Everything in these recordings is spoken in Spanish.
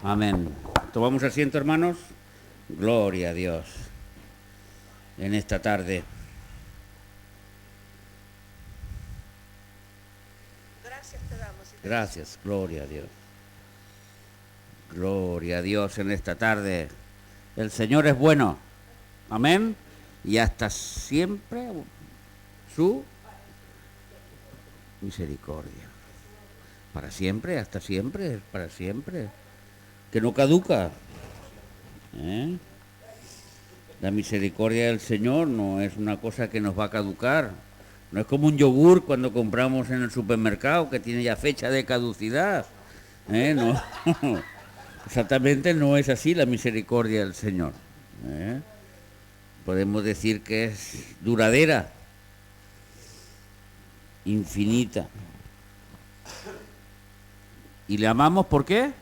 Amén. Tomamos asiento, hermanos. Gloria a Dios. En esta tarde. Gracias te damos. Gracias, gloria a Dios. Gloria a Dios en esta tarde. El Señor es bueno. Amén. Y hasta siempre su misericordia. Para siempre, hasta siempre, para siempre. Que no caduca. La misericordia del Señor no es una cosa que nos va a caducar. No es como un yogur cuando compramos en el supermercado que tiene ya fecha de caducidad. No. Exactamente no es así la misericordia del Señor. Podemos decir que es duradera, infinita. ¿Y le amamos por qué?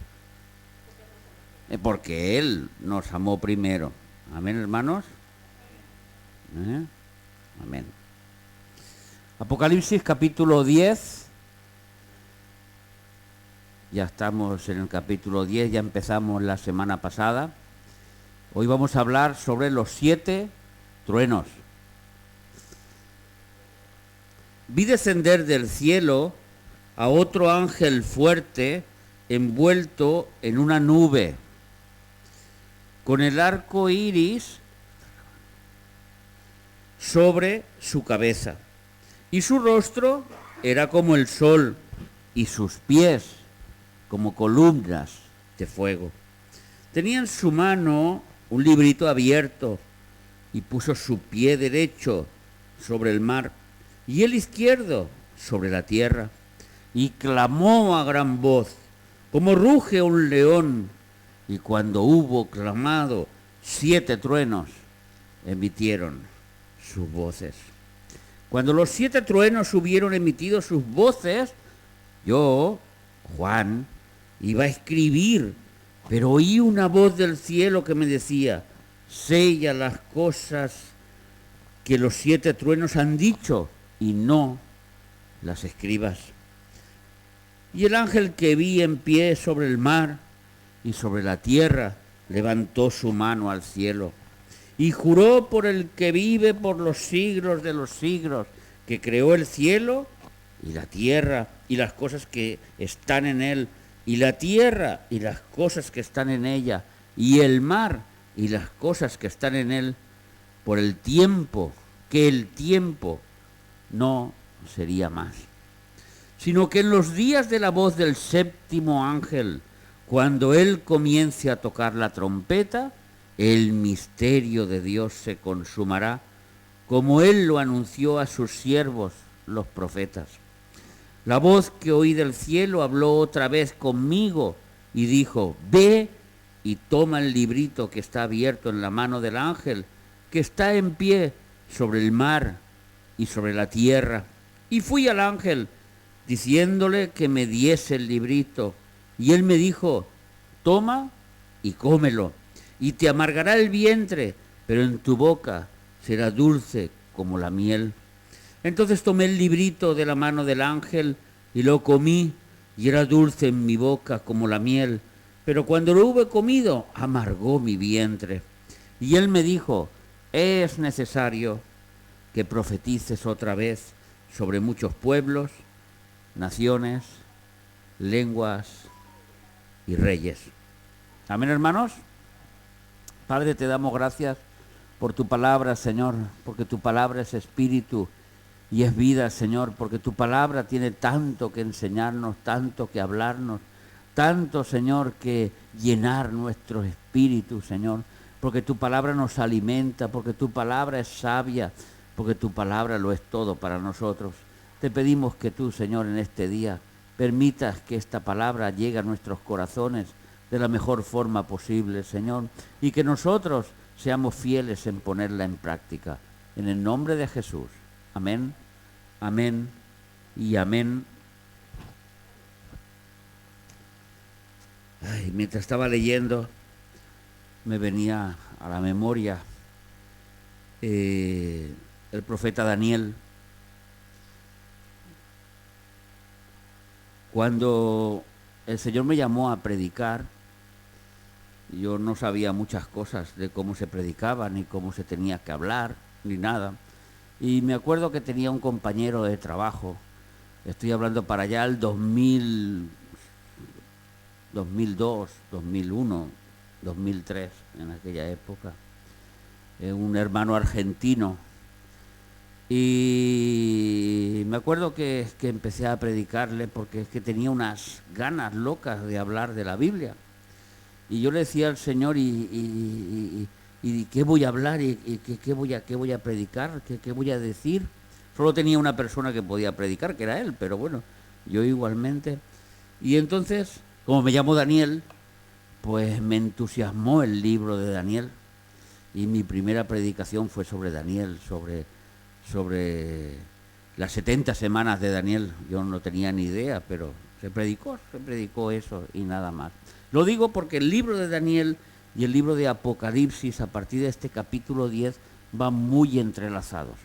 Porque Él nos amó primero. Amén, hermanos. Amén. Apocalipsis capítulo 10. Ya estamos en el capítulo 10, ya empezamos la semana pasada. Hoy vamos a hablar sobre los 7 truenos. Vi descender del cielo a otro ángel fuerte envuelto en una nube, con el arco iris sobre su cabeza, y su rostro era como el sol, y sus pies como columnas de fuego. Tenía en su mano un librito abierto, y puso su pie derecho sobre el mar, y el izquierdo sobre la tierra, y clamó a gran voz, como ruge un león. Y cuando hubo clamado, 7 truenos emitieron sus voces. Cuando los 7 truenos hubieron emitido sus voces, yo, Juan, iba a escribir, pero oí una voz del cielo que me decía: sella las cosas que los 7 truenos han dicho y no las escribas. Y el ángel que vi en pie sobre el mar y sobre la tierra levantó su mano al cielo y juró por el que vive por los siglos de los siglos, que creó el cielo y la tierra y las cosas que están en él, y la tierra y las cosas que están en ella, y el mar y las cosas que están en él, por el tiempo, que el tiempo no sería más, sino que en los días de la voz del 7º ángel, cuando él comience a tocar la trompeta, el misterio de Dios se consumará, como él lo anunció a sus siervos, los profetas. La voz que oí del cielo habló otra vez conmigo y dijo: ve y toma el librito que está abierto en la mano del ángel, que está en pie sobre el mar y sobre la tierra. Y fui al ángel, diciéndole que me diese el librito. Y él me dijo: toma y cómelo, y te amargará el vientre, pero en tu boca será dulce como la miel. Entonces tomé el librito de la mano del ángel y lo comí, y era dulce en mi boca como la miel, pero cuando lo hube comido, amargó mi vientre. Y él me dijo: es necesario que profetices otra vez sobre muchos pueblos, naciones, lenguas y reyes. Amén, hermanos. Padre, te damos gracias por tu palabra, Señor, porque tu palabra es espíritu y es vida, Señor, porque tu palabra tiene tanto que enseñarnos, tanto que hablarnos, tanto, Señor, que llenar nuestros espíritus, Señor, porque tu palabra nos alimenta, porque tu palabra es sabia, porque tu palabra lo es todo para nosotros. Te pedimos que tú, Señor, en este día permitas que esta palabra llegue a nuestros corazones de la mejor forma posible, Señor, y que nosotros seamos fieles en ponerla en práctica. En el nombre de Jesús. Amén, amén y amén. Ay, mientras estaba leyendo, me venía a la memoria el profeta Daniel, cuando el Señor me llamó a predicar. Yo no sabía muchas cosas de cómo se predicaba, ni cómo se tenía que hablar, ni nada. Y me acuerdo que tenía un compañero de trabajo, estoy hablando para allá el 2000, 2002, 2001, 2003, en aquella época, un hermano argentino. Y me acuerdo que empecé a predicarle porque es que tenía unas ganas locas de hablar de la Biblia. Y yo le decía al Señor, ¿y qué voy a hablar? ¿Y qué voy a predicar? ¿Qué voy a decir? Solo tenía una persona que podía predicar, que era él, pero bueno, yo igualmente. Y entonces, como me llamo Daniel, pues me entusiasmó el libro de Daniel. Y mi primera predicación fue sobre Daniel, sobre las 70 semanas de Daniel. Yo no tenía ni idea, pero se predicó eso y nada más. Lo digo porque el libro de Daniel y el libro de Apocalipsis, a partir de este capítulo 10, van muy entrelazados.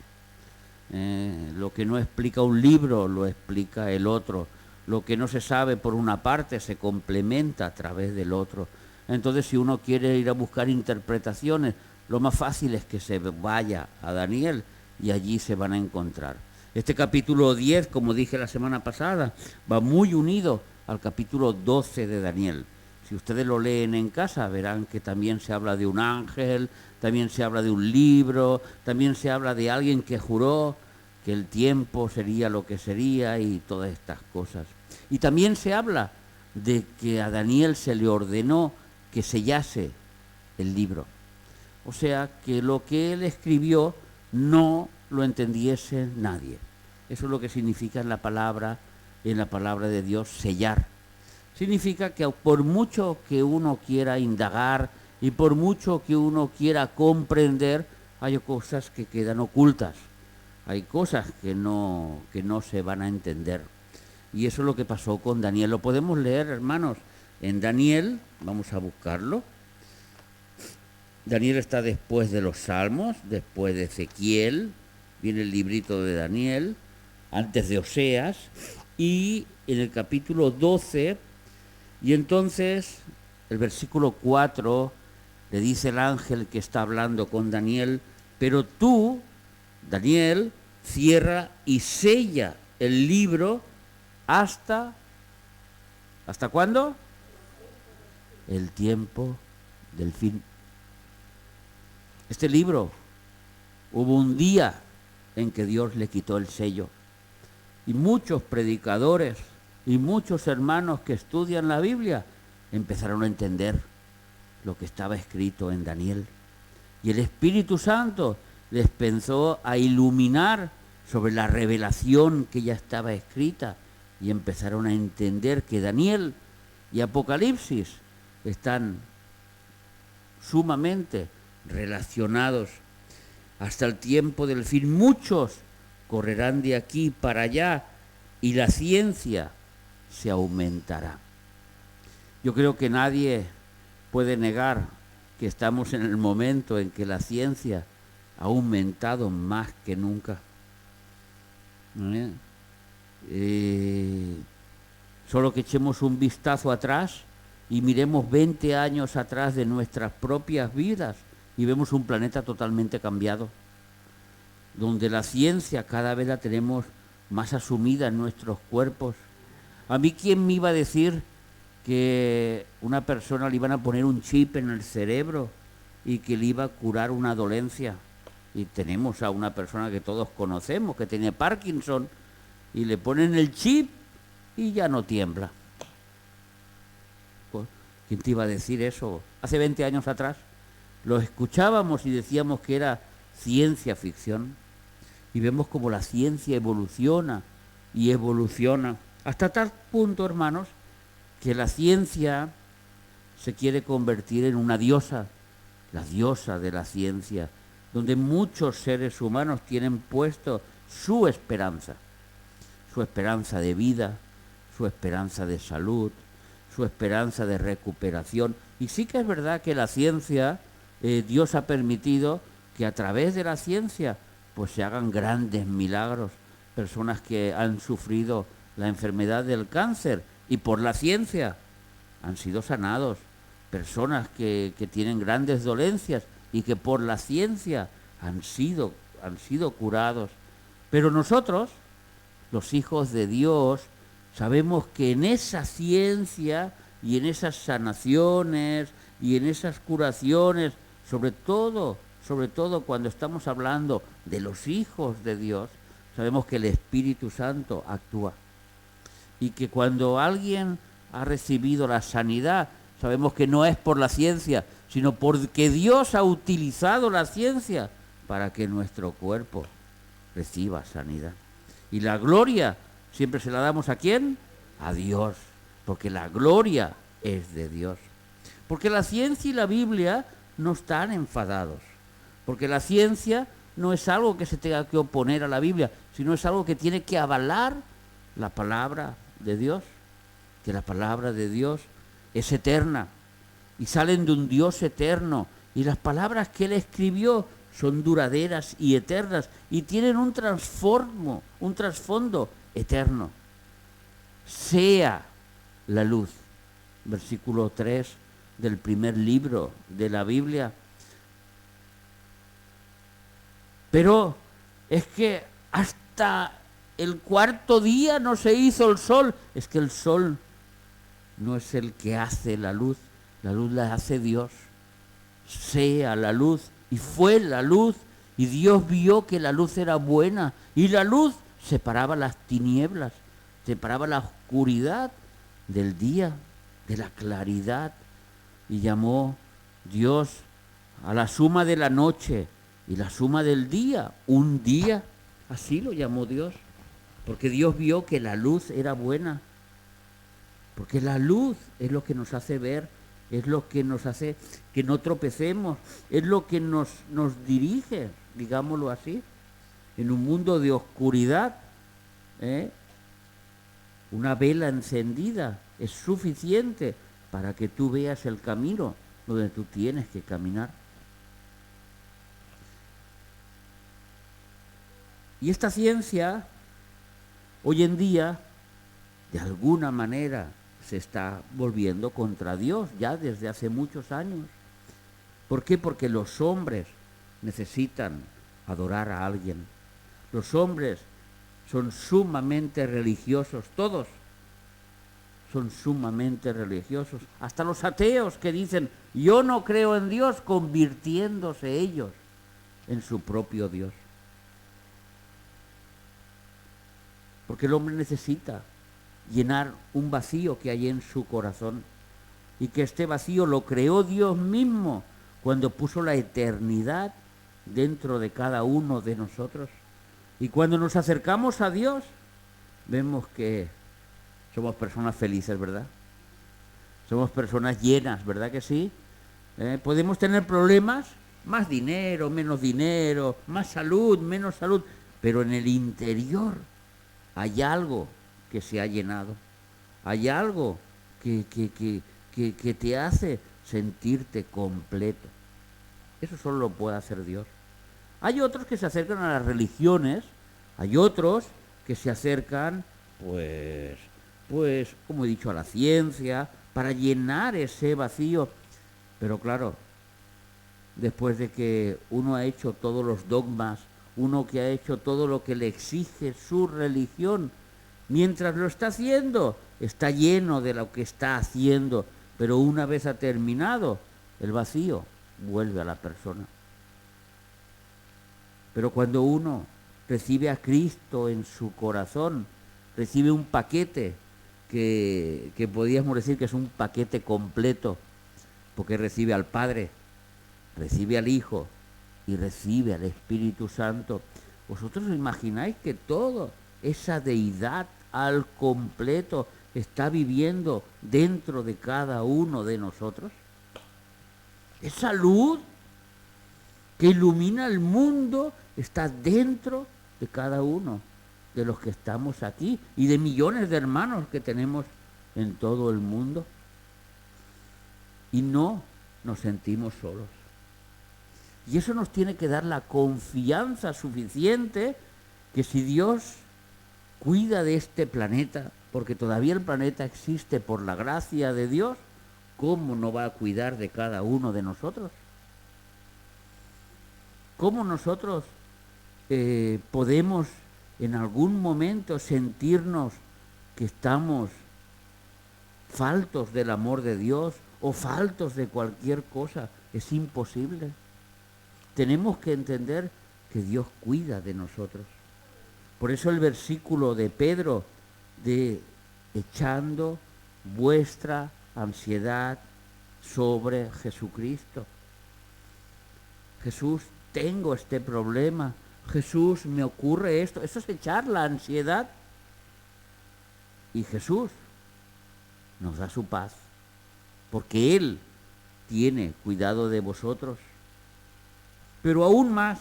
Lo que no explica un libro, lo explica el otro. Lo que no se sabe por una parte se complementa a través del otro. Entonces, si uno quiere ir a buscar interpretaciones, lo más fácil es que se vaya a Daniel y allí se van a encontrar. Este capítulo 10, como dije la semana pasada, va muy unido al capítulo 12 de Daniel. Si ustedes lo leen en casa, verán que también se habla de un ángel, también se habla de un libro, también se habla de alguien que juró que el tiempo sería lo que sería y todas estas cosas. Y también se habla de que a Daniel se le ordenó que sellase el libro. O sea, que lo que él escribió no lo entendiese nadie. Eso es lo que significa en la palabra de Dios, sellar. Significa que por mucho que uno quiera indagar y por mucho que uno quiera comprender, hay cosas que quedan ocultas. Hay cosas que no se van a entender. Y eso es lo que pasó con Daniel. Lo podemos leer, hermanos, en Daniel. Vamos a buscarlo. Daniel está después de los Salmos, después de Ezequiel, viene el librito de Daniel, antes de Oseas, y en el capítulo 12, y entonces el versículo 4 le dice el ángel que está hablando con Daniel, pero tú, Daniel, cierra y sella el libro ¿hasta cuándo? El tiempo del fin. Este libro, hubo un día en que Dios le quitó el sello. Y muchos predicadores y muchos hermanos que estudian la Biblia empezaron a entender lo que estaba escrito en Daniel. Y el Espíritu Santo les pensó a iluminar sobre la revelación que ya estaba escrita y empezaron a entender que Daniel y Apocalipsis están sumamente relacionados. Hasta el tiempo del fin muchos correrán de aquí para allá y la ciencia se aumentará. Yo creo que nadie puede negar que estamos en el momento en que la ciencia ha aumentado más que nunca. Solo que echemos un vistazo atrás y miremos 20 años atrás de nuestras propias vidas y vemos un planeta totalmente cambiado, donde la ciencia cada vez la tenemos más asumida en nuestros cuerpos. A mí, ¿quién me iba a decir que una persona le iban a poner un chip en el cerebro y que le iba a curar una dolencia? Y tenemos a una persona que todos conocemos, que tiene Parkinson, y le ponen el chip y ya no tiembla. ¿Quién te iba a decir eso? Hace 20 años atrás lo escuchábamos y decíamos que era ciencia ficción. Y vemos cómo la ciencia evoluciona y evoluciona. Hasta tal punto, hermanos, que la ciencia se quiere convertir en una diosa, la diosa de la ciencia, donde muchos seres humanos tienen puesto su esperanza de vida, su esperanza de salud, su esperanza de recuperación. Y sí que es verdad que la ciencia, Dios ha permitido que a través de la ciencia pues se hagan grandes milagros. Personas que han sufrido la enfermedad del cáncer y por la ciencia han sido sanados. personas que tienen grandes dolencias y que por la ciencia han sido curados. Pero nosotros, los hijos de Dios, sabemos que en esa ciencia y en esas sanaciones y en esas curaciones, sobre todo cuando estamos hablando de los hijos de Dios, sabemos que el Espíritu Santo actúa. Y que cuando alguien ha recibido la sanidad, sabemos que no es por la ciencia, sino porque Dios ha utilizado la ciencia para que nuestro cuerpo reciba sanidad. Y la gloria siempre se la damos ¿a quién? A Dios, porque la gloria es de Dios. Porque la ciencia y la Biblia no están enfadados, porque la ciencia no es algo que se tenga que oponer a la Biblia, sino es algo que tiene que avalar la palabra de Dios, que la palabra de Dios es eterna y salen de un Dios eterno, y las palabras que Él escribió son duraderas y eternas y tienen un trasfondo eterno. Sea la luz, versículo 3 del primer libro de la Biblia. Pero es que hasta el cuarto día no se hizo el sol. Es que el sol no es el que hace la luz la hace Dios. Sea la luz, y fue la luz, y Dios vio que la luz era buena, y la luz separaba las tinieblas, separaba la oscuridad del día, de la claridad, y llamó Dios a la suma de la noche y la suma del día, un día. Así lo llamó Dios, porque Dios vio que la luz era buena, porque la luz es lo que nos hace ver, es lo que nos hace que no tropecemos, es lo que nos dirige, digámoslo así. En un mundo de oscuridad, una vela encendida es suficiente para que tú veas el camino donde tú tienes que caminar. Y esta ciencia, hoy en día, de alguna manera, se está volviendo contra Dios ya desde hace muchos años. ¿Por qué? Porque los hombres necesitan adorar a alguien. Los hombres son sumamente religiosos, todos son sumamente religiosos. Hasta los ateos que dicen, yo no creo en Dios, convirtiéndose ellos en su propio Dios. Porque el hombre necesita llenar un vacío que hay en su corazón, y que este vacío lo creó Dios mismo cuando puso la eternidad dentro de cada uno de nosotros. Y cuando nos acercamos a Dios, vemos que somos personas felices, ¿verdad? Somos personas llenas, ¿verdad que sí? Podemos tener problemas, más dinero, menos dinero, más salud, menos salud, pero en el interior hay algo que se ha llenado. Hay algo que te hace sentirte completo. Eso solo lo puede hacer Dios. Hay otros que se acercan a las religiones, hay otros que se acercan, pues, como he dicho, a la ciencia, para llenar ese vacío. Pero claro, después de que uno ha hecho todos los dogmas, uno que ha hecho todo lo que le exige su religión, mientras lo está haciendo, está lleno de lo que está haciendo, pero una vez ha terminado, el vacío vuelve a la persona. Pero cuando uno recibe a Cristo en su corazón, recibe un paquete que podríamos decir que es un paquete completo, porque recibe al Padre, recibe al Hijo y recibe al Espíritu Santo. ¿Vosotros os imagináis que toda esa deidad al completo está viviendo dentro de cada uno de nosotros? Esa luz que ilumina el mundo está dentro de cada uno de los que estamos aquí y de millones de hermanos que tenemos en todo el mundo. Y no nos sentimos solos. Y eso nos tiene que dar la confianza suficiente que si Dios cuida de este planeta, porque todavía el planeta existe por la gracia de Dios, ¿cómo no va a cuidar de cada uno de nosotros? ¿Cómo nosotros podemos en algún momento sentirnos que estamos faltos del amor de Dios o faltos de cualquier cosa? Es imposible. Tenemos que entender que Dios cuida de nosotros. Por eso el versículo de Pedro de echando vuestra ansiedad sobre Jesucristo. Jesús, tengo este problema. Jesús, me ocurre esto. Eso es echar la ansiedad. Y Jesús nos da su paz, porque Él tiene cuidado de vosotros. Pero aún más,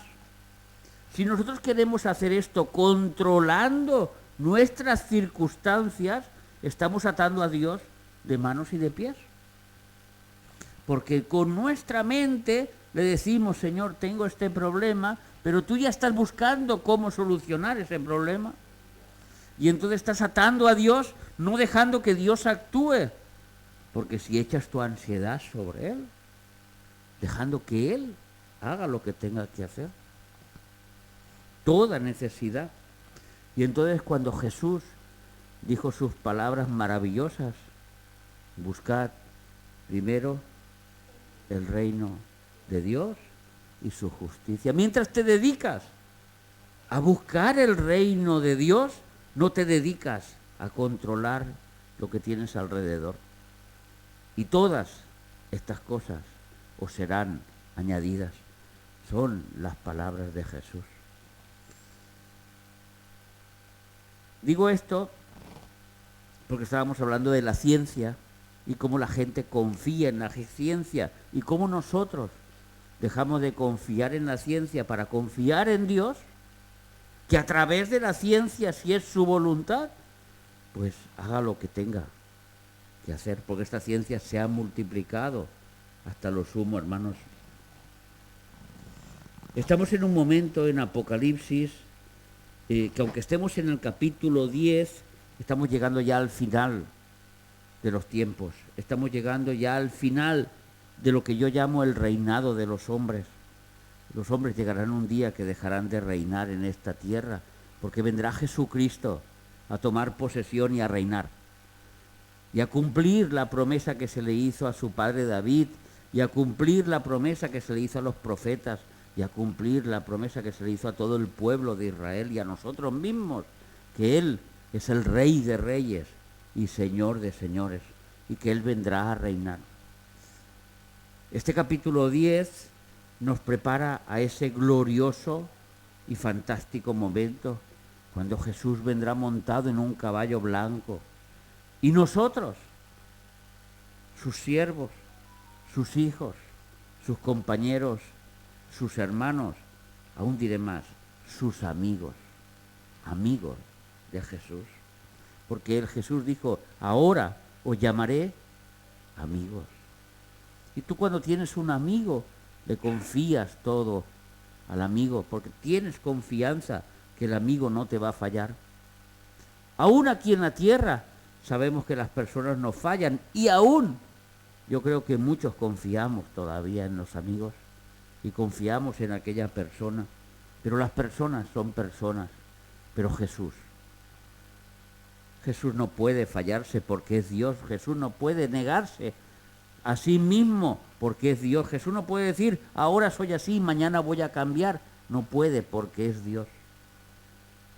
si nosotros queremos hacer esto controlando nuestras circunstancias, estamos atando a Dios de manos y de pies. Porque con nuestra mente le decimos, Señor, tengo este problema, pero tú ya estás buscando cómo solucionar ese problema. Y entonces estás atando a Dios, no dejando que Dios actúe. Porque si echas tu ansiedad sobre Él, dejando que Él haga lo que tenga que hacer. Toda necesidad. Y entonces cuando Jesús dijo sus palabras maravillosas, buscad primero el reino de Dios y su justicia. Mientras te dedicas a buscar el reino de Dios, no te dedicas a controlar lo que tienes alrededor. Y todas estas cosas os serán añadidas. Son las palabras de Jesús. Digo esto porque estábamos hablando de la ciencia y cómo la gente confía en la ciencia y cómo nosotros dejamos de confiar en la ciencia para confiar en Dios, que a través de la ciencia, si es su voluntad, pues haga lo que tenga que hacer, porque esta ciencia se ha multiplicado hasta lo sumo, hermanos. Estamos en un momento en Apocalipsis que aunque estemos en el capítulo 10, estamos llegando ya al final de los tiempos. Estamos llegando ya al final de lo que yo llamo el reinado de los hombres. Los hombres llegarán un día que dejarán de reinar en esta tierra, porque vendrá Jesucristo a tomar posesión y a reinar, y a cumplir la promesa que se le hizo a su padre David, y a cumplir la promesa que se le hizo a los profetas, y a cumplir la promesa que se le hizo a todo el pueblo de Israel y a nosotros mismos, que Él es el Rey de Reyes y Señor de Señores, y que Él vendrá a reinar. Este capítulo 10 nos prepara a ese glorioso y fantástico momento cuando Jesús vendrá montado en un caballo blanco, y nosotros, sus siervos, sus hijos, sus compañeros, sus hermanos, aún diré más, sus amigos, amigos de Jesús. Porque Jesús dijo, ahora os llamaré amigos. Y tú cuando tienes un amigo, le confías todo al amigo, porque tienes confianza que el amigo no te va a fallar. Aún aquí en la tierra sabemos que las personas nos fallan, y aún yo creo que muchos confiamos todavía en los amigos y confiamos en aquella persona, pero las personas son personas. Pero Jesús no puede fallarse porque es Dios. Jesús no puede negarse a sí mismo porque es Dios. Jesús no puede decir, ahora soy así, mañana voy a cambiar. No puede porque es Dios.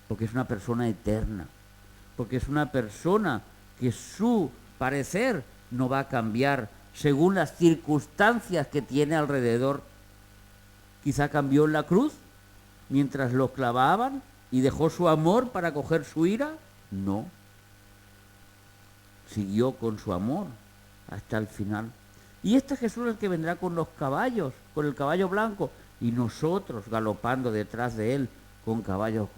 Porque es una persona eterna. Porque es una persona que su parecer no va a cambiar según las circunstancias que tiene alrededor. Quizá cambió en la cruz mientras lo clavaban y dejó su amor para coger su ira. No. Siguió con su amor hasta el final. Y este Jesús es el que vendrá con los caballos, con el caballo blanco, y nosotros galopando detrás de él con caballos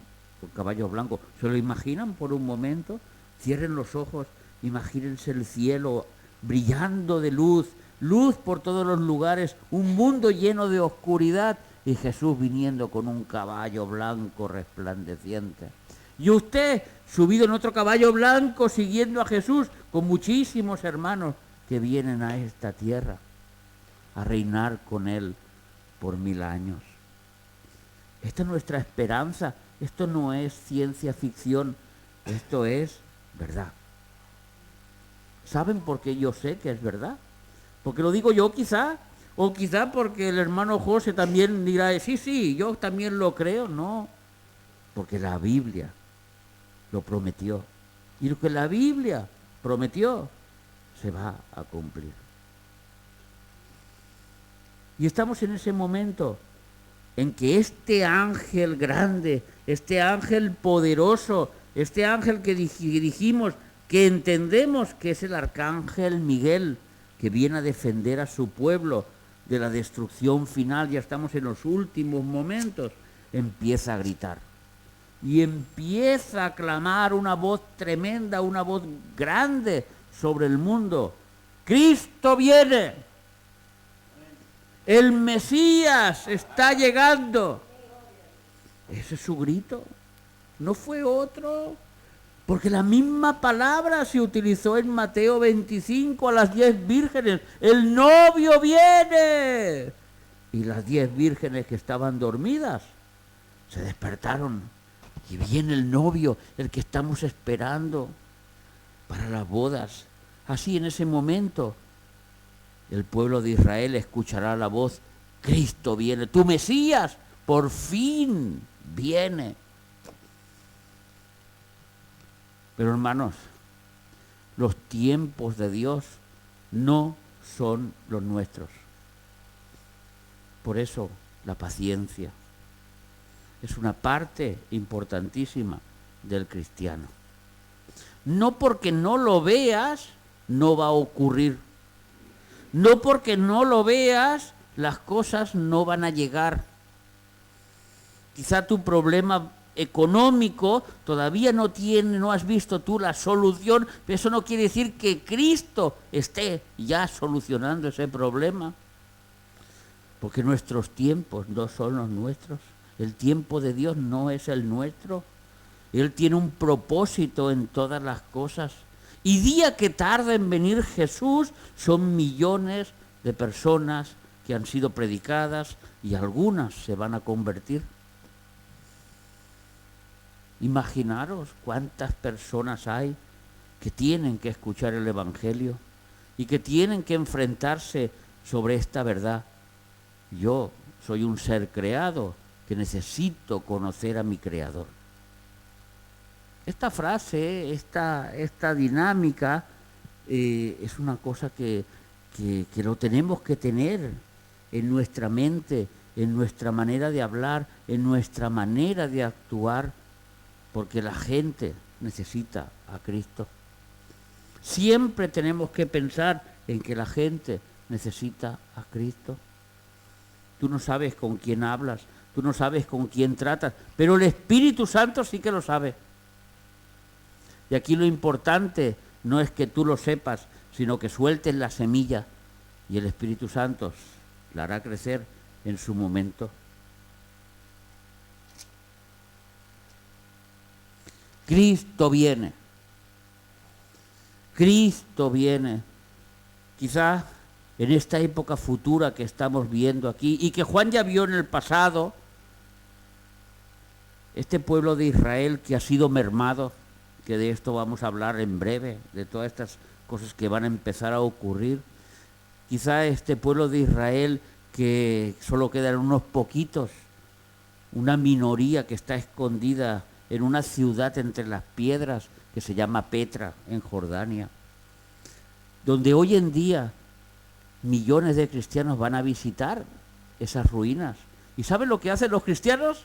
blancos. ¿Se lo imaginan por un momento? Cierren los ojos, imagínense el cielo brillando de luz, luz por todos los lugares, un mundo lleno de oscuridad, y Jesús viniendo con un caballo blanco resplandeciente. Y usted, subido en otro caballo blanco, siguiendo a Jesús, con muchísimos hermanos que vienen a esta tierra a reinar con Él por 1000 años. Esta es nuestra esperanza. Esto no es ciencia ficción, esto es verdad. ¿Saben por qué yo sé que es verdad? Porque lo digo yo quizá, o quizá porque el hermano José también dirá, sí, yo también lo creo. No, porque la Biblia lo prometió. Y lo que la Biblia prometió se va a cumplir. Y estamos en ese momento en que este ángel grande, este ángel poderoso, este ángel que dijimos, que entendemos que es el arcángel Miguel, que viene a defender a su pueblo de la destrucción final, ya estamos en los últimos momentos, empieza a gritar. Y empieza a clamar una voz tremenda, una voz grande sobre el mundo. ¡Cristo viene! ¡El Mesías está llegando! Ese es su grito. No fue otro. Porque la misma palabra se utilizó en Mateo 25 a las 10 vírgenes. ¡El novio viene! Y las 10 vírgenes que estaban dormidas se despertaron. Y viene el novio, el que estamos esperando para las bodas. Así en ese momento el pueblo de Israel escuchará la voz: Cristo viene, tu Mesías por fin viene. Pero hermanos, los tiempos de Dios no son los nuestros. Por eso la paciencia es una parte importantísima del cristiano. No porque no lo veas, no va a ocurrir. No porque no lo veas, las cosas no van a llegar. Quizá tu problema económico todavía no has visto tú la solución, pero eso no quiere decir que Cristo esté ya solucionando ese problema. Porque nuestros tiempos no son los nuestros. El tiempo de Dios no es el nuestro. Él tiene un propósito en todas las cosas. Y día que tarda en venir Jesús, son millones de personas que han sido predicadas y algunas se van a convertir. Imaginaros cuántas personas hay que tienen que escuchar el Evangelio y que tienen que enfrentarse sobre esta verdad. Yo soy un ser creado que necesito conocer a mi Creador. Esta frase, esta dinámica, es una cosa que lo tenemos que tener en nuestra mente, en nuestra manera de hablar, en nuestra manera de actuar, porque la gente necesita a Cristo. Siempre tenemos que pensar en que la gente necesita a Cristo. Tú no sabes con quién hablas, tú no sabes con quién tratas, pero el Espíritu Santo sí que lo sabe. Y aquí lo importante no es que tú lo sepas, sino que sueltes la semilla y el Espíritu Santo la hará crecer en su momento. Cristo viene. Cristo viene. Quizá en esta época futura que estamos viendo aquí y que Juan ya vio en el pasado, este pueblo de Israel que ha sido mermado, que de esto vamos a hablar en breve, de todas estas cosas que van a empezar a ocurrir. Quizá este pueblo de Israel que solo quedan unos poquitos, una minoría que está escondida en una ciudad entre las piedras que se llama Petra, en Jordania, donde hoy en día millones de cristianos van a visitar esas ruinas. ¿Y saben lo que hacen los cristianos?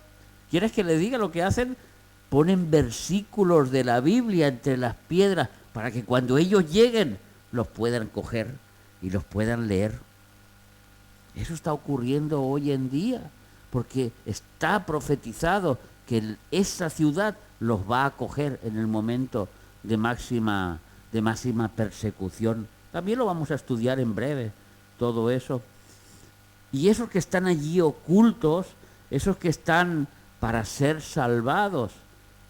¿Quieres que le diga lo que hacen? Ponen versículos de la Biblia entre las piedras para que cuando ellos lleguen los puedan coger y los puedan leer. Eso está ocurriendo hoy en día porque está profetizado que esa ciudad los va a acoger en el momento de máxima persecución. También lo vamos a estudiar en breve, todo eso. Y esos que están allí ocultos, esos que están para ser salvados,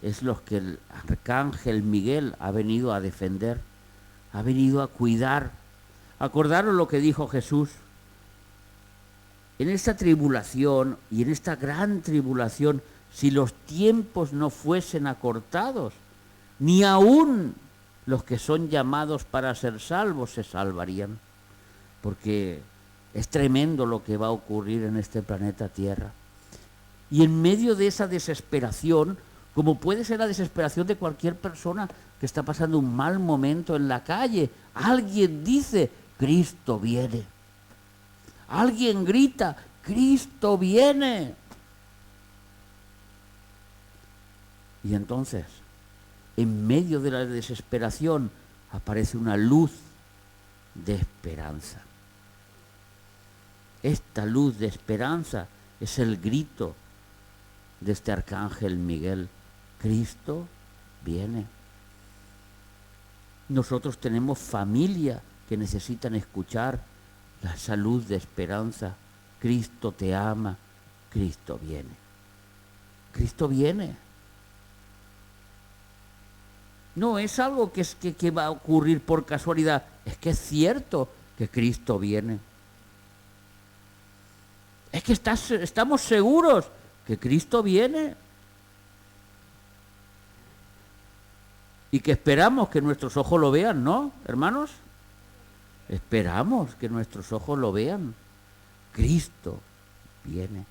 es los que el arcángel Miguel ha venido a defender, ha venido a cuidar. Acordaros lo que dijo Jesús. En esta tribulación y en esta gran tribulación, si los tiempos no fuesen acortados, ni aún los que son llamados para ser salvos se salvarían. Porque es tremendo lo que va a ocurrir en este planeta Tierra. Y en medio de esa desesperación, como puede ser la desesperación de cualquier persona que está pasando un mal momento en la calle, alguien dice, Cristo viene. Alguien grita, Cristo viene. Y entonces, en medio de la desesperación, aparece una luz de esperanza. Esta luz de esperanza es el grito de este arcángel Miguel. Cristo viene. Nosotros tenemos familia que necesitan escuchar esa luz de esperanza. Cristo te ama, Cristo viene. Cristo viene. No es algo que va a ocurrir por casualidad, es que es cierto que Cristo viene. Es que estamos seguros que Cristo viene. Y que esperamos que nuestros ojos lo vean, ¿no, hermanos? Esperamos que nuestros ojos lo vean. Cristo viene.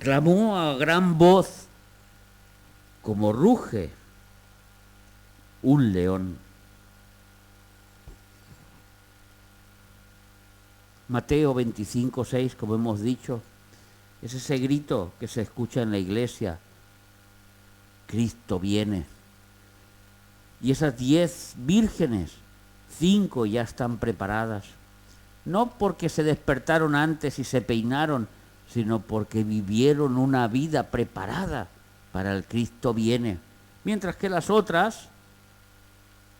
Clamó a gran voz, como ruge un león. Mateo 25:6, como hemos dicho, es ese grito que se escucha en la iglesia. Cristo viene. Y esas 10 vírgenes, 5 ya están preparadas. No porque se despertaron antes y se peinaron, sino porque vivieron una vida preparada para el Cristo viene. Mientras que las otras,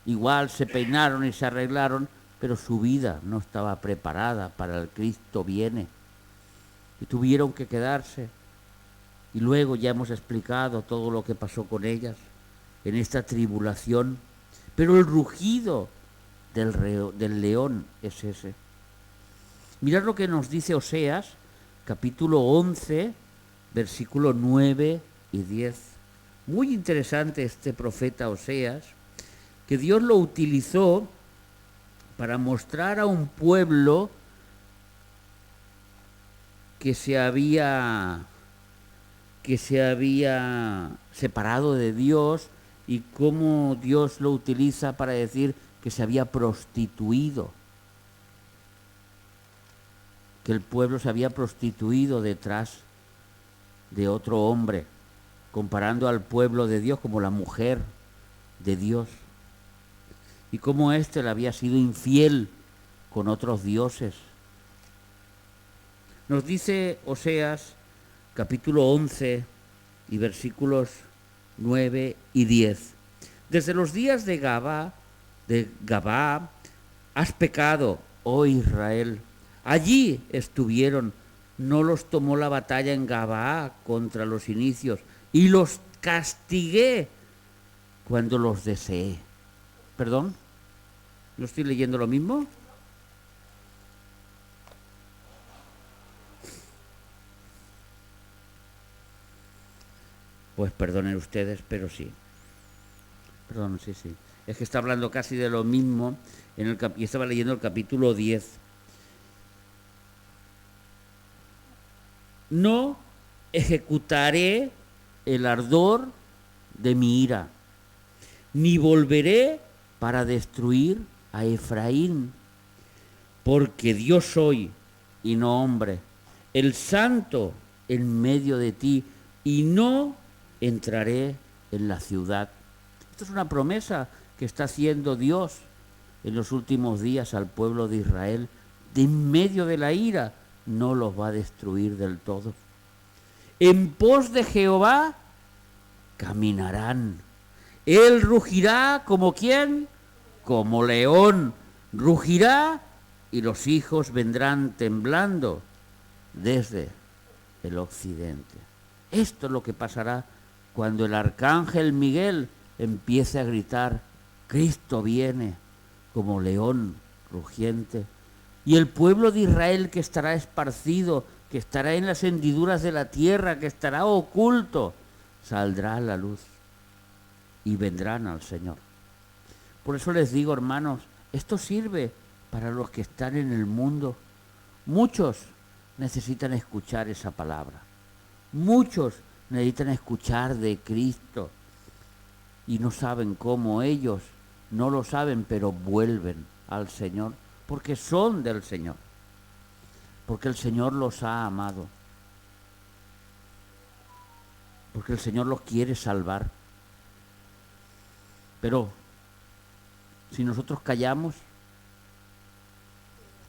igual se peinaron y se arreglaron, pero su vida no estaba preparada para el Cristo viene. Y tuvieron que quedarse. Y luego ya hemos explicado todo lo que pasó con ellas en esta tribulación. Pero el rugido del león es ese. Mirad lo que nos dice Oseas, capítulo 11, versículo 9 y 10. Muy interesante este profeta Oseas, que Dios lo utilizó para mostrar a un pueblo que se había separado de Dios, y cómo Dios lo utiliza para decir que se había prostituido, que el pueblo se había prostituido detrás de otro hombre, comparando al pueblo de Dios como la mujer de Dios, y cómo éste le había sido infiel con otros dioses. Nos dice Oseas, capítulo 11 y versículos 9 y 10. Desde los días de Gabá has pecado, oh Israel. Allí estuvieron, no los tomó la batalla en Gabá contra los inicios, y los castigué cuando los deseé. ¿Perdón? ¿No estoy leyendo lo mismo? Pues perdonen ustedes, pero sí. Perdón, sí. Es que está hablando casi de lo mismo y estaba leyendo el capítulo 10. No ejecutaré el ardor de mi ira, ni volveré para destruir a Efraín, porque Dios soy y no hombre, el santo en medio de ti, y no entraré en la ciudad. Esto es una promesa que está haciendo Dios en los últimos días al pueblo de Israel. De en medio de la ira no los va a destruir del todo. En pos de Jehová caminarán. Él rugirá como ¿quién? Como león. Rugirá y los hijos vendrán temblando desde el occidente. Esto es lo que pasará cuando el arcángel Miguel empiece a gritar, Cristo viene, como león rugiente. Y el pueblo de Israel que estará esparcido, que estará en las hendiduras de la tierra, que estará oculto, saldrá a la luz y vendrán al Señor. Por eso les digo, hermanos, esto sirve para los que están en el mundo. Muchos necesitan escuchar esa palabra. Muchos necesitan escuchar de Cristo y no saben cómo. Ellos no lo saben, pero vuelven al Señor porque son del Señor, porque el Señor los ha amado, porque el Señor los quiere salvar. Pero si nosotros callamos,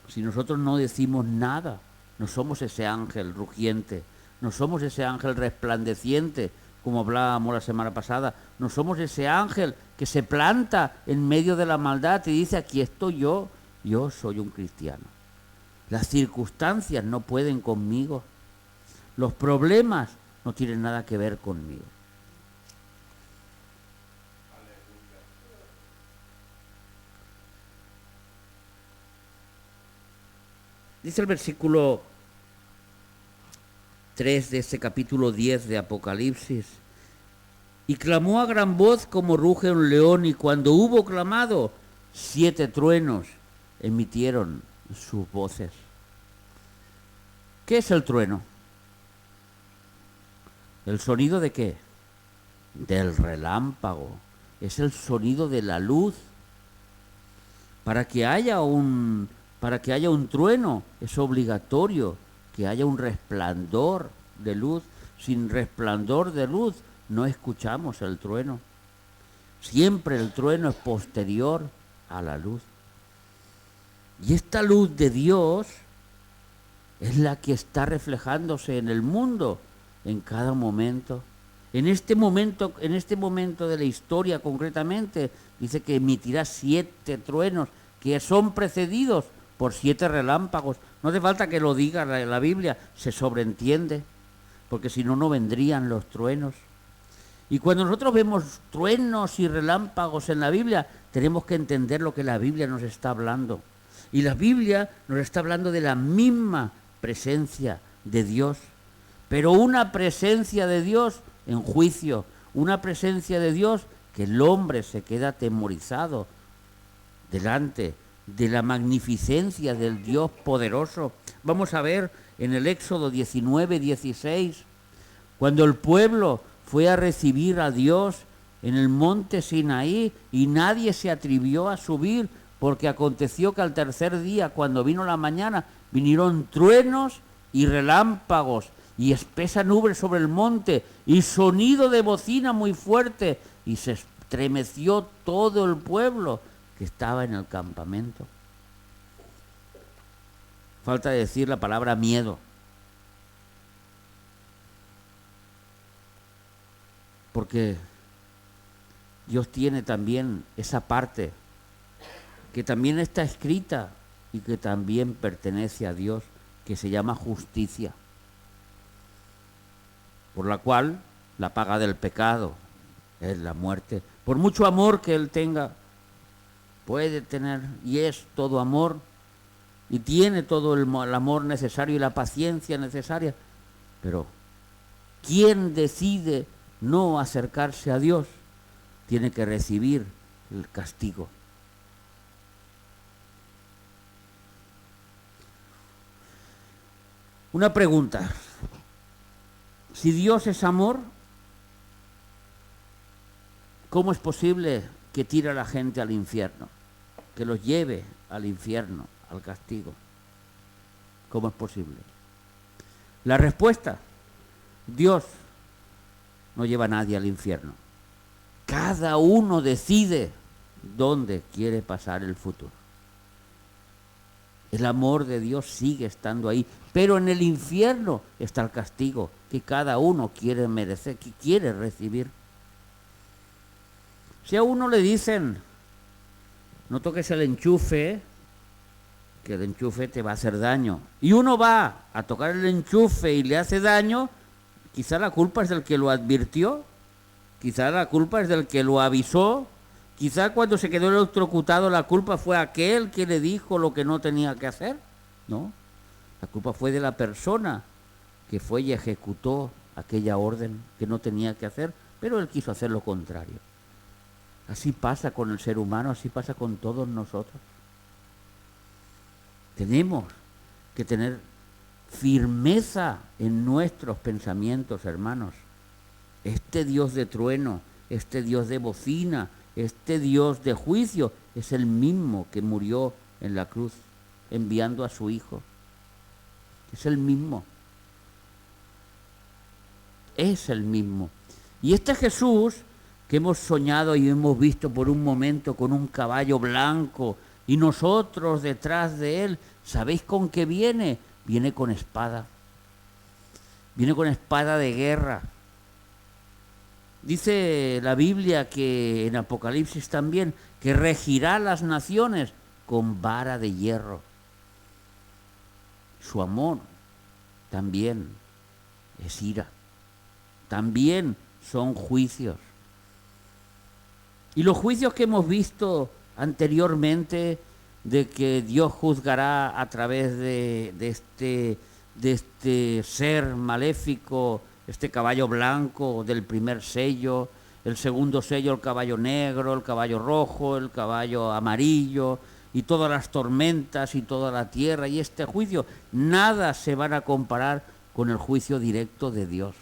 si nosotros no decimos nada, no somos ese ángel rugiente, no somos ese ángel resplandeciente, como hablábamos la semana pasada, no somos ese ángel que se planta en medio de la maldad y dice, aquí estoy yo soy un cristiano. Las circunstancias no pueden conmigo, los problemas no tienen nada que ver conmigo. Dice el versículo 3 de este capítulo 10 de Apocalipsis: y clamó a gran voz como ruge un león, y cuando hubo clamado, 7 truenos emitieron sus voces. ¿Qué es el trueno? ¿El sonido de qué? Del relámpago. Es el sonido de la luz. Para que haya un trueno es obligatorio que haya un resplandor de luz. Sin resplandor de luz no escuchamos el trueno. Siempre el trueno es posterior a la luz. Y esta luz de Dios es la que está reflejándose en el mundo en cada momento. En este momento de la historia concretamente, dice que emitirá 7 truenos que son precedidos por 7 relámpagos. No hace falta que lo diga la Biblia, se sobreentiende, porque si no, no vendrían los truenos. Y cuando nosotros vemos truenos y relámpagos en la Biblia, tenemos que entender lo que la Biblia nos está hablando. Y la Biblia nos está hablando de la misma presencia de Dios, pero una presencia de Dios en juicio, una presencia de Dios que el hombre se queda atemorizado delante de la magnificencia del Dios poderoso. Vamos a ver en el Éxodo 19:16, cuando el pueblo fue a recibir a Dios en el monte Sinaí y nadie se atrevió a subir, porque aconteció que al tercer día, cuando vino la mañana, vinieron truenos y relámpagos y espesa nube sobre el monte y sonido de bocina muy fuerte, y se estremeció todo el pueblo que estaba en el campamento. Falta decir la palabra miedo. Porque Dios tiene también esa parte que también está escrita y que también pertenece a Dios, que se llama justicia, por la cual la paga del pecado es la muerte. Por mucho amor que Él tenga, puede tener, y es todo amor, y tiene todo el amor necesario y la paciencia necesaria, pero quien decide no acercarse a Dios tiene que recibir el castigo. Una pregunta: si Dios es amor, ¿cómo es posible que tire a la gente al infierno? Que los lleve al infierno, al castigo. ¿Cómo es posible? La respuesta: Dios no lleva a nadie al infierno. Cada uno decide dónde quiere pasar el futuro. El amor de Dios sigue estando ahí, pero en el infierno está el castigo que cada uno quiere merecer, que quiere recibir. Si a uno le dicen, no toques el enchufe, que el enchufe te va a hacer daño, y uno va a tocar el enchufe y le hace daño, quizá la culpa es del que lo advirtió, quizá la culpa es del que lo avisó, Quizá cuando se quedó electrocutado la culpa fue aquel que le dijo lo que no tenía que hacer. No, la culpa fue de la persona que fue y ejecutó aquella orden que no tenía que hacer, pero él quiso hacer lo contrario. Así pasa con el ser humano, así pasa con todos nosotros. Tenemos que tener firmeza en nuestros pensamientos, hermanos. Este Dios de trueno, este Dios de bocina, este Dios de juicio es el mismo que murió en la cruz enviando a su Hijo. Es el mismo. Es el mismo. Y este Jesús que hemos soñado y hemos visto por un momento con un caballo blanco y nosotros detrás de él, ¿sabéis con qué viene? Viene con espada. Viene con espada de guerra. Dice la Biblia que en Apocalipsis también, que regirá las naciones con vara de hierro. Su amor también es ira. También son juicios. Y los juicios que hemos visto anteriormente de que Dios juzgará a través de este ser maléfico, este caballo blanco del primer sello, el segundo sello el caballo negro, el caballo rojo, el caballo amarillo y todas las tormentas y toda la tierra y este juicio, nada se van a comparar con el juicio directo de Dios,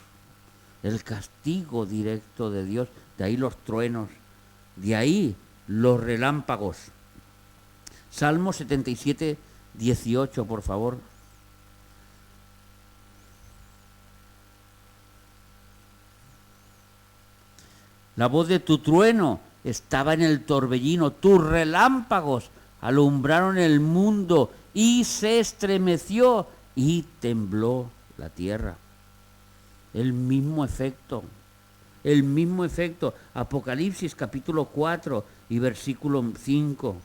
el castigo directo de Dios, de ahí los truenos, de ahí los relámpagos. Salmo 77, 18, por favor. La voz de tu trueno estaba en el torbellino, tus relámpagos alumbraron el mundo y se estremeció y tembló la tierra. El mismo efecto. El mismo efecto. Apocalipsis capítulo 4 y versículo 5.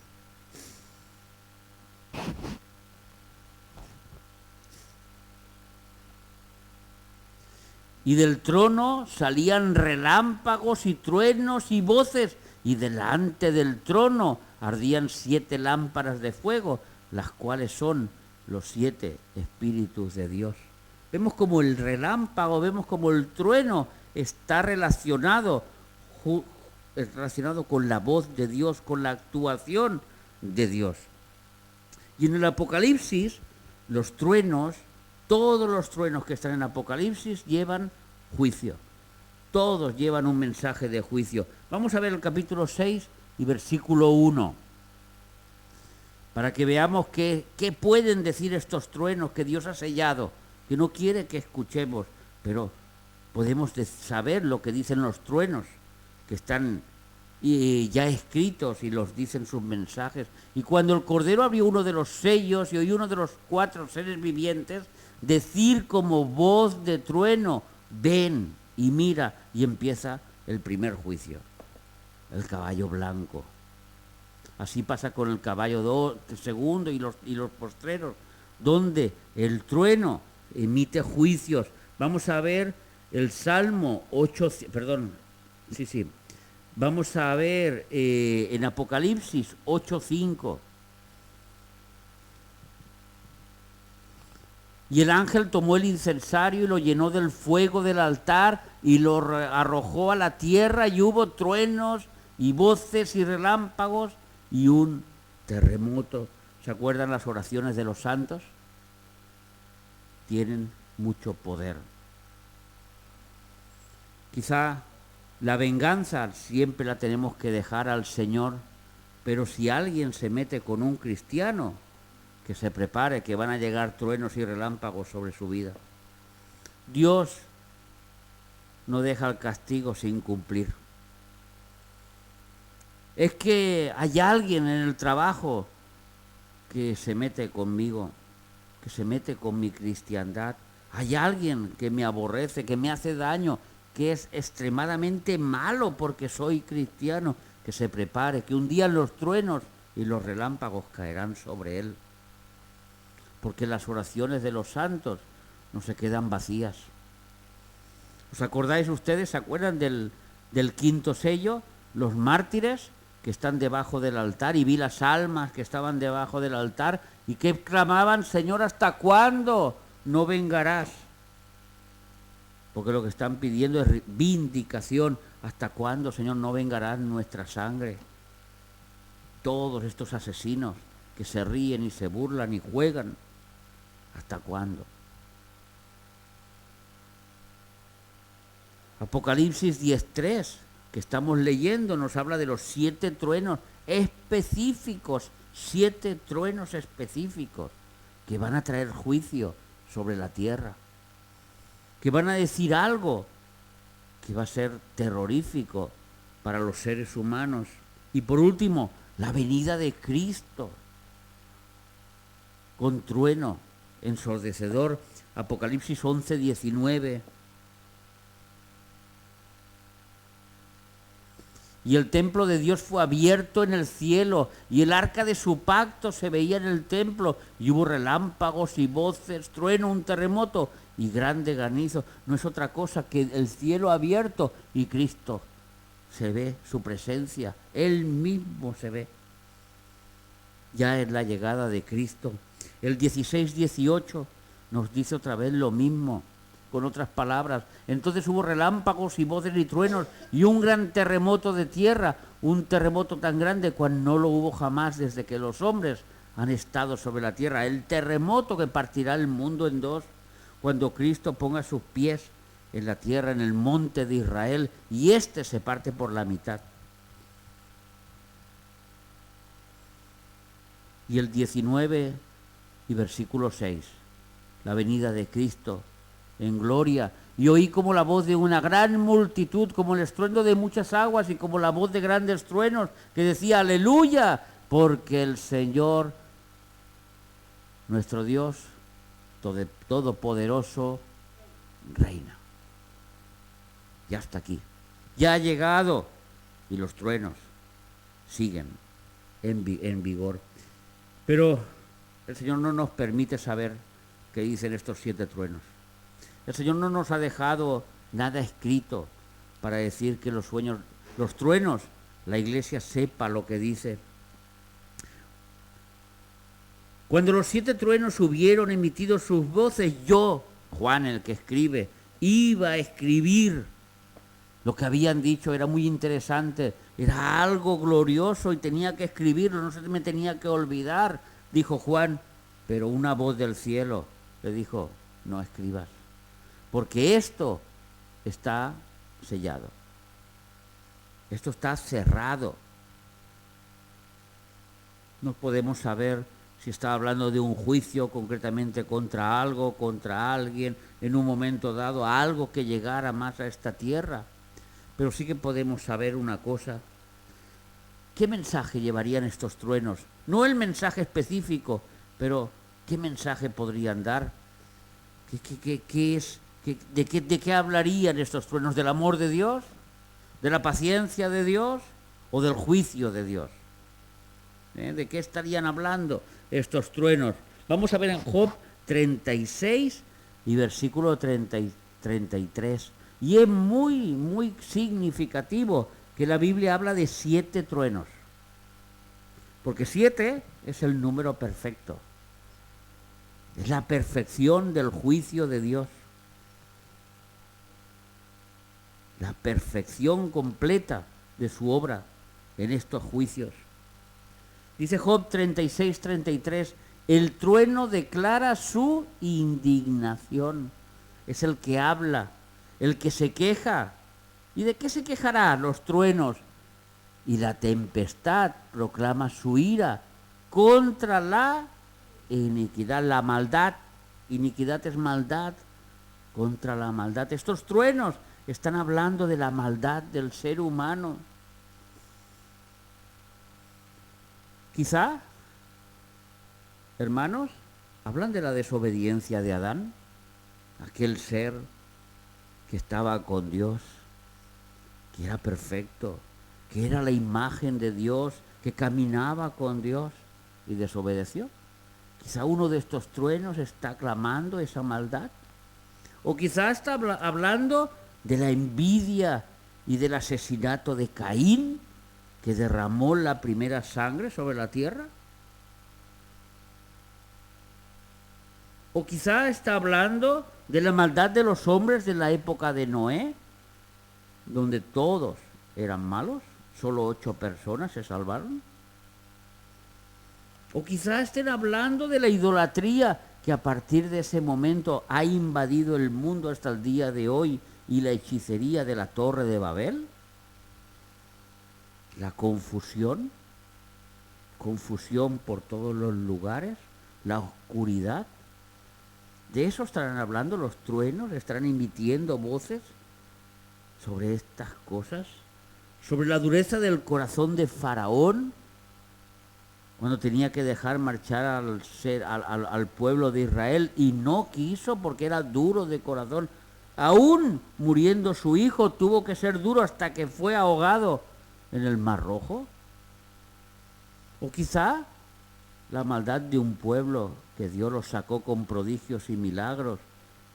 Y del trono salían relámpagos y truenos y voces, y delante del trono ardían 7 lámparas de fuego, las cuales son los 7 espíritus de Dios. Vemos como el relámpago, vemos como el trueno está relacionado con la voz de Dios, con la actuación de Dios. Y en el Apocalipsis, los truenos, todos los truenos que están en Apocalipsis llevan juicio. Todos llevan un mensaje de juicio. Vamos a ver el capítulo 6 y versículo 1. Para que veamos qué pueden decir estos truenos que Dios ha sellado, que no quiere que escuchemos, pero podemos saber lo que dicen los truenos, que están ya escritos y los dicen sus mensajes. Y cuando el Cordero abrió uno de los sellos y oyó uno de los 4 seres vivientes decir como voz de trueno, ven y mira, y empieza el primer juicio, el caballo blanco. Así pasa con el caballo segundo y los postreros, donde el trueno emite juicios. Vamos a ver el Salmo 8, Vamos a ver en Apocalipsis 8:5. Y el ángel tomó el incensario y lo llenó del fuego del altar y lo arrojó a la tierra, y hubo truenos y voces y relámpagos y un terremoto. ¿Se acuerdan las oraciones de los santos? Tienen mucho poder. Quizá la venganza siempre la tenemos que dejar al Señor, pero si alguien se mete con un cristiano, que se prepare, que van a llegar truenos y relámpagos sobre su vida. Dios no deja el castigo sin cumplir. Es que hay alguien en el trabajo que se mete conmigo, que se mete con mi cristiandad. Hay alguien que me aborrece, que me hace daño, que es extremadamente malo porque soy cristiano. Que se prepare, que un día los truenos y los relámpagos caerán sobre él. Porque las oraciones de los santos no se quedan vacías. ¿Os acordáis ustedes? ¿Se acuerdan del 5.º sello? Los mártires que están debajo del altar, y vi las almas que estaban debajo del altar y que clamaban: Señor, ¿hasta cuándo no vengarás? Porque lo que están pidiendo es vindicación. ¿Hasta cuándo, Señor, no vengarás nuestra sangre? Todos estos asesinos que se ríen y se burlan y juegan, ¿hasta cuándo? Apocalipsis 10:3, que estamos leyendo, nos habla de los 7 truenos específicos, 7 truenos específicos que van a traer juicio sobre la tierra, que van a decir algo que va a ser terrorífico para los seres humanos. Y por último, la venida de Cristo con trueno ensordecedor. Apocalipsis 11:19. Y el templo de Dios fue abierto en el cielo, y el arca de su pacto se veía en el templo, y hubo relámpagos y voces, trueno, un terremoto y grande granizo. No es otra cosa que el cielo abierto y Cristo. Se ve su presencia, Él mismo se ve. Ya es la llegada de Cristo. El 16:18 nos dice otra vez lo mismo, con otras palabras. Entonces hubo relámpagos y voces y truenos y un gran terremoto de tierra, un terremoto tan grande cual no lo hubo jamás desde que los hombres han estado sobre la tierra. El terremoto que partirá el mundo en dos cuando Cristo ponga sus pies en la tierra, en el monte de Israel, y éste se parte por la mitad. Y el 19 y versículo 6, la venida de Cristo en gloria. Y oí como la voz de una gran multitud, como el estruendo de muchas aguas y como la voz de grandes truenos, que decía: aleluya, porque el Señor, nuestro Dios todopoderoso, reina. Ya está aquí, ya ha llegado, y los truenos siguen en vigor. Pero el Señor no nos permite saber qué dicen estos 7 truenos. El Señor no nos ha dejado nada escrito para decir que los truenos, la Iglesia sepa lo que dice. Cuando los 7 truenos hubieron emitido sus voces, yo, Juan, el que escribe, iba a escribir. Lo que habían dicho era muy interesante, era algo glorioso y tenía que escribirlo, no se me tenía que olvidar, dijo Juan. Pero una voz del cielo le dijo: no escribas, porque esto está sellado, esto está cerrado. No podemos saber si está hablando de un juicio concretamente contra algo, contra alguien, en un momento dado, algo que llegara más a esta tierra. Pero sí que podemos saber una cosa: ¿qué mensaje llevarían estos truenos? No el mensaje específico, pero ¿qué mensaje podrían dar? ¿De qué hablarían estos truenos? ¿Del amor de Dios? ¿De la paciencia de Dios? ¿O del juicio de Dios? ¿De qué estarían hablando estos truenos? Vamos a ver en Job 36 y versículo 33. Y es muy, muy significativo que la Biblia habla de 7 truenos. Porque 7 es el número perfecto. Es la perfección del juicio de Dios. La perfección completa de su obra en estos juicios. Dice Job 36:33, el trueno declara su indignación. Es el que habla, el que se queja. ¿Y de qué se quejará? Los truenos. Y la tempestad proclama su ira contra la iniquidad, la maldad. Iniquidad es maldad, contra la maldad. Estos truenos están hablando de la maldad del ser humano. Quizá, hermanos, hablan de la desobediencia de Adán, aquel ser que estaba con Dios, que era perfecto, que era la imagen de Dios, que caminaba con Dios y desobedeció. Quizá uno de estos truenos está clamando esa maldad. O quizá está hablando de la envidia y del asesinato de Caín, que derramó la primera sangre sobre la tierra? ¿O quizá está hablando de la maldad de los hombres de la época de Noé, donde todos eran malos, solo 8 personas se salvaron? ¿O quizá estén hablando de la idolatría que a partir de ese momento ha invadido el mundo hasta el día de hoy y la hechicería de la Torre de Babel? La confusión por todos los lugares, la oscuridad. ¿De eso estarán hablando los truenos? ¿Estarán emitiendo voces sobre estas cosas? ¿Sobre la dureza del corazón de Faraón, cuando tenía que dejar marchar al pueblo de Israel y no quiso porque era duro de corazón? Aún muriendo su hijo tuvo que ser duro hasta que fue ahogado en el Mar Rojo. O quizá la maldad de un pueblo que Dios los sacó con prodigios y milagros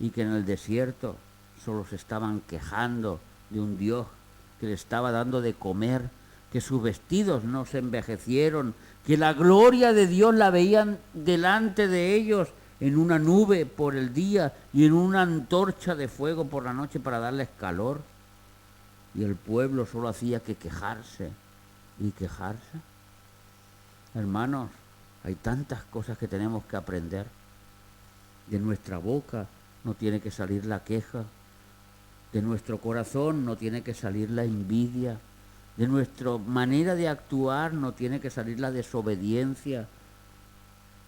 y que en el desierto solo se estaban quejando de un Dios que le estaba dando de comer, que sus vestidos no se envejecieron, que la gloria de Dios la veían delante de ellos en una nube por el día y en una antorcha de fuego por la noche para darles calor. Y el pueblo solo hacía que quejarse y quejarse. Hermanos, hay tantas cosas que tenemos que aprender. De nuestra boca no tiene que salir la queja. De nuestro corazón no tiene que salir la envidia. De nuestra manera de actuar no tiene que salir la desobediencia.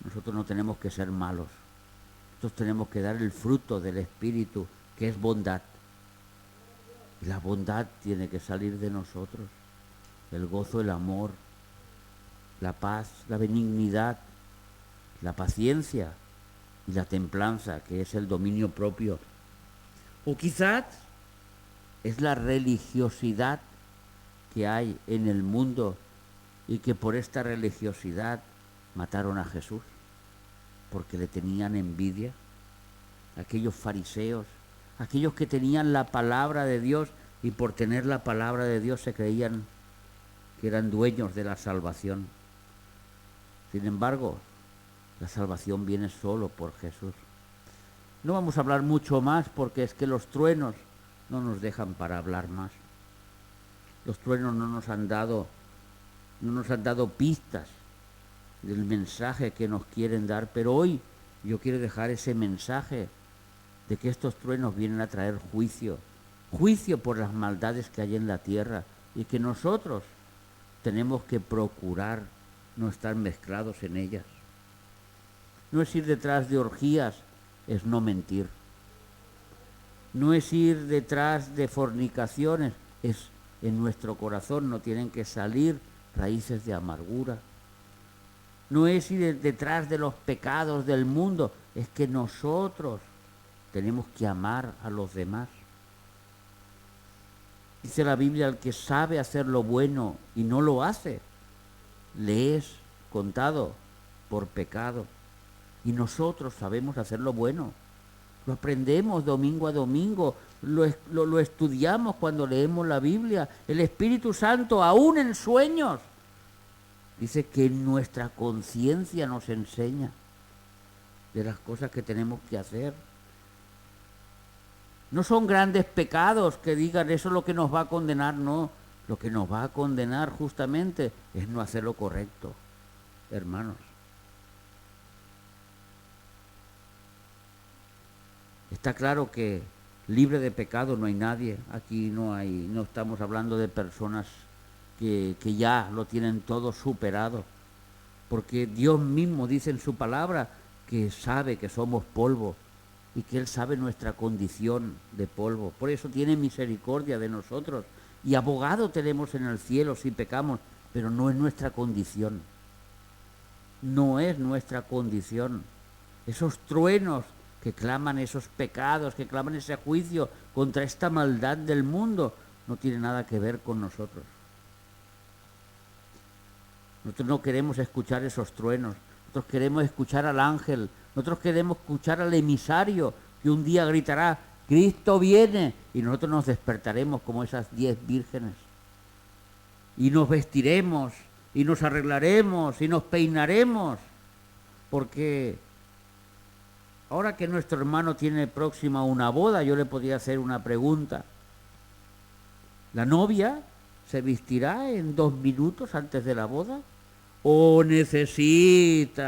Nosotros no tenemos que ser malos. Nosotros tenemos que dar el fruto del Espíritu, que es bondad. Y la bondad tiene que salir de nosotros. El gozo, el amor, la paz, la benignidad, la paciencia y la templanza, que es el dominio propio. O quizás es la religiosidad que hay en el mundo y que por esta religiosidad mataron a Jesús, porque le tenían envidia. Aquellos fariseos, aquellos que tenían la palabra de Dios y por tener la palabra de Dios se creían que eran dueños de la salvación. Sin embargo, la salvación viene solo por Jesús. No vamos a hablar mucho más porque es que los truenos no nos dejan para hablar más. Los truenos no nos han dado pistas del mensaje que nos quieren dar, pero hoy yo quiero dejar ese mensaje de que estos truenos vienen a traer juicio por las maldades que hay en la tierra y que nosotros tenemos que procurar no estar mezclados en ellas. No es ir detrás de orgías, es no mentir. No es ir detrás de fornicaciones, es en nuestro corazón no tienen que salir raíces de amargura. No es ir detrás de los pecados del mundo, es que nosotros tenemos que amar a los demás. Dice la Biblia, el que sabe hacer lo bueno y no lo hace, le es contado por pecado. Y nosotros sabemos hacer lo bueno. Lo aprendemos domingo a domingo, lo estudiamos cuando leemos la Biblia. El Espíritu Santo, aún en sueños, dice que nuestra conciencia nos enseña de las cosas que tenemos que hacer. No son grandes pecados que digan eso es lo que nos va a condenar, no. Lo que nos va a condenar justamente es no hacer lo correcto, hermanos. Está claro que libre de pecado no hay nadie. Aquí no estamos hablando de personas que ya lo tienen todo superado. Porque Dios mismo dice en su palabra que sabe que somos polvo y que Él sabe nuestra condición de polvo. Por eso tiene misericordia de nosotros. Y abogado tenemos en el cielo si pecamos, pero no es nuestra condición. No es nuestra condición. Esos truenos que claman esos pecados, que claman ese juicio contra esta maldad del mundo, no tiene nada que ver con nosotros. Nosotros no queremos escuchar esos truenos, nosotros queremos escuchar al ángel, nosotros queremos escuchar al emisario que un día gritará, Cristo viene, y nosotros nos despertaremos como esas 10 vírgenes. y nos vestiremos, y nos arreglaremos, y nos peinaremos, porque ahora que nuestro hermano tiene próxima una boda, yo le podría hacer una pregunta. ¿La novia se vestirá en 2 minutos antes de la boda? ¿O necesita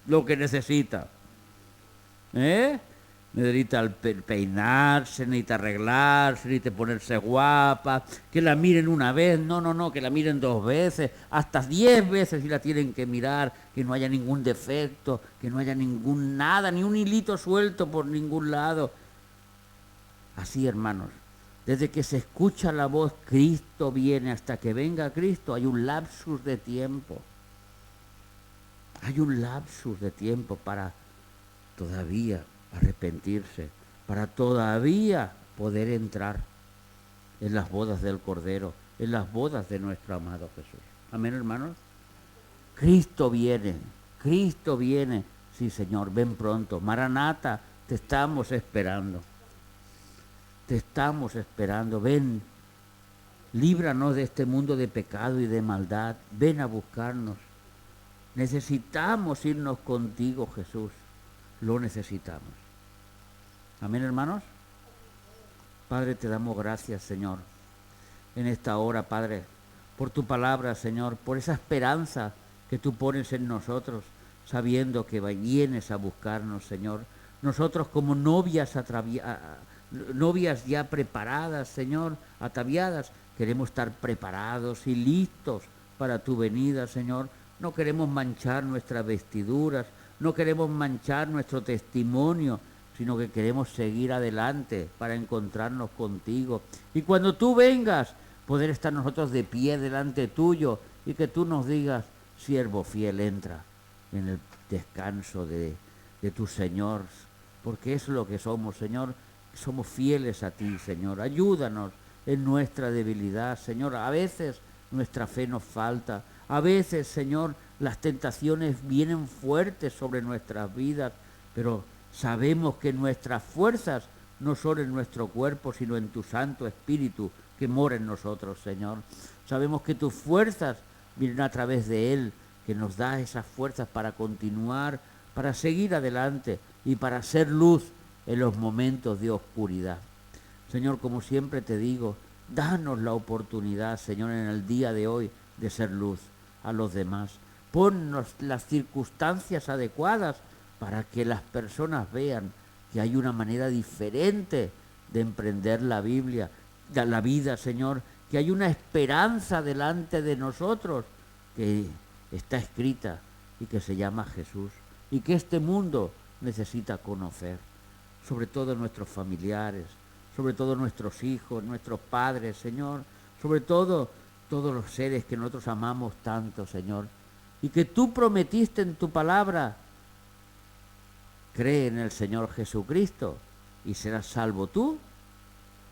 lo que necesita? Necesita peinarse, necesita arreglarse, necesita ponerse guapa, que la miren una vez, no, que la miren 2 veces, hasta 10 veces si la tienen que mirar, que no haya ningún defecto, que no haya ningún nada, ni un hilito suelto por ningún lado. Así, hermanos, desde que se escucha la voz Cristo viene hasta que venga Cristo, hay un lapsus de tiempo. Hay un lapsus de tiempo para todavía arrepentirse, para todavía poder entrar en las bodas del Cordero, en las bodas de nuestro amado Jesús. Amén, hermanos. Cristo viene, sí, Señor, ven pronto. Maranata, te estamos esperando. Te estamos esperando, ven, líbranos de este mundo de pecado y de maldad, ven a buscarnos. Necesitamos irnos contigo, Jesús, lo necesitamos. Amén, hermanos. Padre, te damos gracias, Señor, en esta hora, Padre, por tu palabra, Señor, por esa esperanza que tú pones en nosotros, sabiendo que vienes a buscarnos, Señor. Nosotros como novias ya preparadas, Señor, ataviadas, queremos estar preparados y listos para tu venida, Señor. No queremos manchar nuestras vestiduras, no queremos manchar nuestro testimonio, sino que queremos seguir adelante para encontrarnos contigo. Y cuando tú vengas, poder estar nosotros de pie delante tuyo y que tú nos digas, siervo fiel, entra en el descanso de tu Señor, porque es lo que somos, Señor. Somos fieles a ti, Señor. Ayúdanos en nuestra debilidad, Señor. A veces nuestra fe nos falta. A veces, Señor, las tentaciones vienen fuertes sobre nuestras vidas, pero sabemos que nuestras fuerzas no son en nuestro cuerpo, sino en tu Santo Espíritu que mora en nosotros, Señor. Sabemos que tus fuerzas vienen a través de Él, que nos da esas fuerzas para continuar, para seguir adelante y para ser luz en los momentos de oscuridad. Señor, como siempre te digo, danos la oportunidad, Señor, en el día de hoy de ser luz a los demás. Ponnos las circunstancias adecuadas para que las personas vean que hay una manera diferente de emprender la vida, Señor, que hay una esperanza delante de nosotros que está escrita y que se llama Jesús y que este mundo necesita conocer, sobre todo nuestros familiares, sobre todo nuestros hijos, nuestros padres, Señor, sobre todo todos los seres que nosotros amamos tanto, Señor, y que tú prometiste en tu palabra. Cree en el Señor Jesucristo y serás salvo tú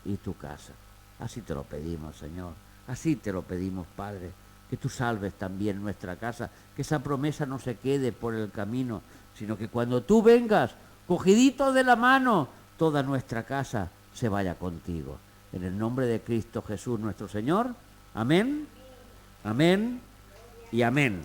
y tu casa. Así te lo pedimos, Señor, así te lo pedimos, Padre, que tú salves también nuestra casa, que esa promesa no se quede por el camino, sino que cuando tú vengas, cogidito de la mano, toda nuestra casa se vaya contigo. En el nombre de Cristo Jesús nuestro Señor. Amén, amén y amén.